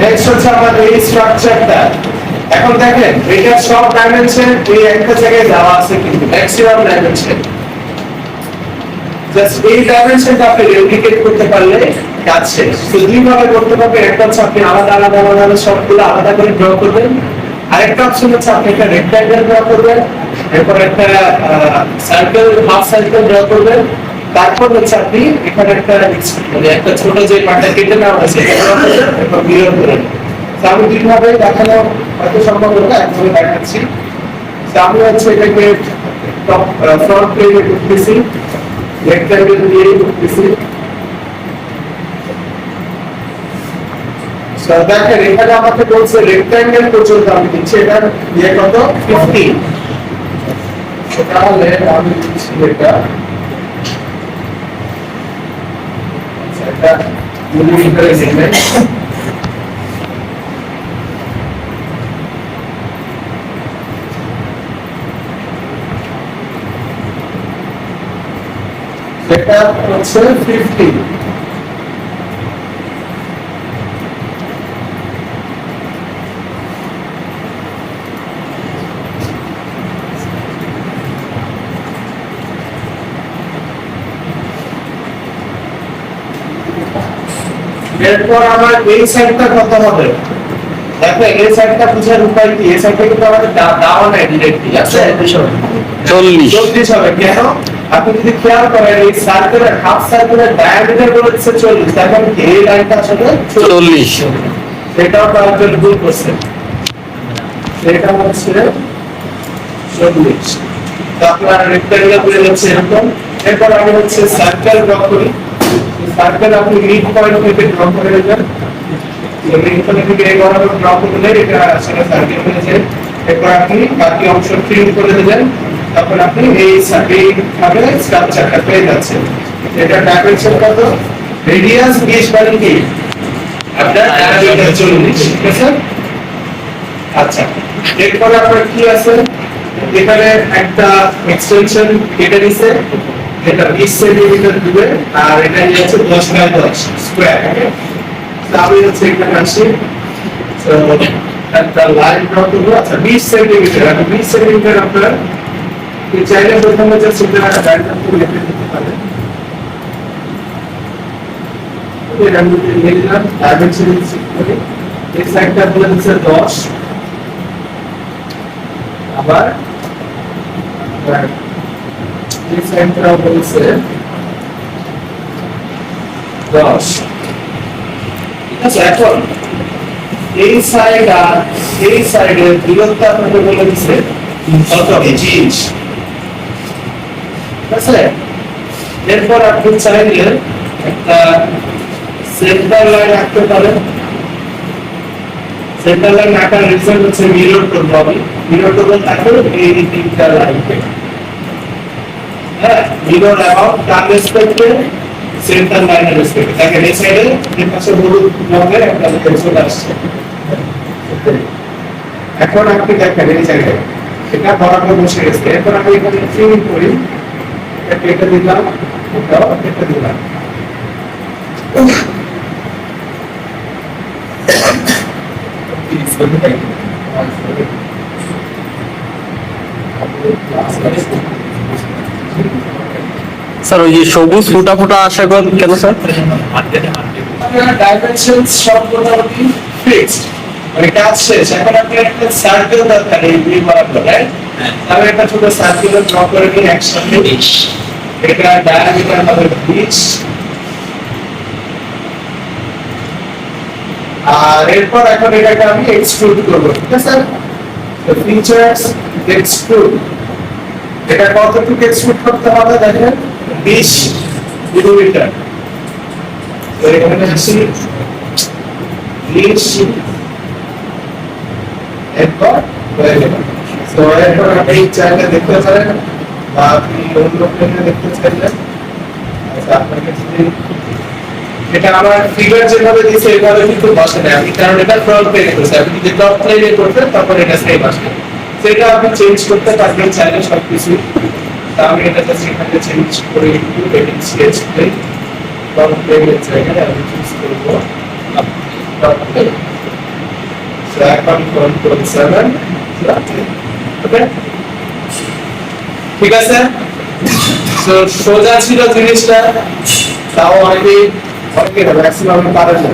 Next হচ্ছে আমাদের এই স্ট্রাকচারটা। এখন দেখেন এটা সব ডাইমেনশন এই একটা জায়গায় দেওয়া আছে, কিন্তু ম্যাক্সিমাম ডাইমেনশন জাস্ট এই ডাইমেনশনটা আপনি রেপ্লিকেট করতে পারলে কাজ শেষ। তো দুইভাবে করতে পারবে, একটা হচ্ছে আপনি আলাদা আলাদা আলাদা সবগুলো আলাদা করে ড্র করবেন, আরেকটা অপশন হচ্ছে আপনি একটা রেক্ট্যাঙ্গেল ড্র করবেন, এরপর একটা সার্কেল হাফ সার্কেল ড্র করবেন, তারপর হচ্ছে আপনি এখানে একটা মানে একটা ছোট যে পার্টটা কেটে নেওয়া হয়েছে এটা ড্র করবেন, এরপর মিরর করবেন। তো আমি দুইভাবে দেখানো হয়তো সম্ভব হলো, একভাবে দেখাচ্ছি। তো আমি হচ্ছে এটাকে ফ্রন্ট প্লেনে করতেছি, রেক্ট্যাঙ্গেল দিয়ে করতেছি। সো দেখেন এখানে আমাকে বলছে রেক্ট্যাঙ্গেল পর্যন্ত আমি দিচ্ছি, এটা ইয়ে কত 50। তাহলে আমি দিচ্ছি এটা মিলিমিটারে নেবেন। এটা হচ্ছে 50। এরপর আমার এই সাইডটা কত হবে? দেখো এই সাইডটা বুঝার উপায় কি, এই সাইডটা কিন্তু আমাদের দেওয়া নাই ডিরেক্টলি, আছে 40 হবে। কেন? আপনি যদি খেয়াল করেন এই সার্কেলের হাফ সার্কেলের ডায়ামিটার বলেছে 40, তার মানে এই লাইনটা আসলে 40। সেটাও করার জন্য ভুল করছে, এটা হচ্ছে 40। তো আপনার রেক্ট্যাঙ্গেল বলে যাচ্ছে এরকম। এরপর আমি হচ্ছে সার্কেল ড্র করি। সার্কেল আপনি মিড পয়েন্ট থেকে ড্র করে নেবেন, মিড পয়েন্ট থেকে এই বরাবর ড্র করলে এটা আসলে সার্কেল হয়ে যায়। এরপর আপনি বাকি অংশ ফিল করে দেবেন, তারপর আপনি এই ভাবে স্ট্রাকচারটা পেয়ে যাচ্ছেন। এটা ডাইমেনশন কত? রেডিয়াস 20 মানে কি আপনার ডায়ামিটার 40, ঠিক আছে? আচ্ছা, এরপর আপনার কি আছে, এখানে একটা এক্সটেনশন কেটে নিছে, এটা 20 সেন্টিমিটার দিবে, আর এটা হচ্ছে 10 বাই 10 স্কয়ার। ওকে, তো আমি হচ্ছে এখানে আসি, তো একটা লাইন ড্র করব। আচ্ছা 20 সেন্টিমিটার, আর 20 সেন্টিমিটার আপনার এই চাইলে প্রথমে যে সিম্পল একটা ডায়াগ্রাম করে লিখে দিতে পারেন। এটা আমি লিখে দিলাম, ডাইমেনশন করি, এই সাইডটা বলে দিচ্ছে 10, আবার এই সাইডটা বলছে 10, ঠিক আছে? এখন এই সাইড আর এই সাইডের দূরত্ব আপনাকে বলে দিচ্ছে কত? 20, ঠিক আছে? এরপর আপনি চাইলে একটা সেন্টার লাইন আঁকতে পারেন। সেন্টার লাইন আঁকার রিজন হচ্ছে মিরর করতে হবে। মিরর করতে থাকলে এই তিনটা লাইনকে, হ্যাঁ, মিরর অ্যাবাউট কার রেসপেক্টে, সেন্টার লাইনের রেসপেক্টে। দেখেন এই সাইডে এই পাশে হলুদ রঙের একটা চলে আসছে। এখন আপনি দেখেন এই জায়গায় এটা বরাবর বসে গেছে। এরপর আমি এখানে ফিল করি, এটা কেটে দিলাম, এটাও কেটে দিলাম। স্যার ওই যে সবুজ ফোটা ফোটা আসা কেন স্যার? ডাইমেনশনস সব মোটামুটি ফিক্সড, মানে কাজ শেষ। এখন আপনি একটা সার্কেল দরকার এই দুই বরাবর, রাইট? তাহলে একটা ছোট সার্কেল ড্র করে নিই একসাথে। এটা ডায়ামিটার হবে 20, আর এরপর এখন এটাকে আমি এক্সট্রুড করব, ঠিক আছে? তো ফিচারস এক্সট্রুড, এটা কতটুকু এক্সট্রুড করতে হবে দেখেন, 20 মিলিমিটার। তো এখানে আসি 20, এরপর হয়ে গেল। তো এরপর আপনি চাইলে দেখতে পারেন, বা আপনি অন্য প্লেনে দেখতে চাইলেন। আচ্ছা, আপনাকে যদি এটা আমার ফিগার যেভাবে দিয়েছে এভাবে কিন্তু বসে না, আমি কারণ এটা ফ্রন্ট প্লেনে করছি। আপনি যদি টপ প্লেনে করতেন তখন এটা সেম আসবে। সেটা আপনি চেঞ্জ করতে পারবেন চাইলে সবকিছু। তা আমি এটা জাস্ট এখানে চেঞ্জ করে একটু এডিট স্কেচ করে টপ প্লেনের জায়গায় আমি চুজ করব টপ প্লেন। 1.7 ওকে ঠিক আছে তো সোজা ছিল জিনিসটা তাও অনেকে ম্যাক্সিমাম পারেন না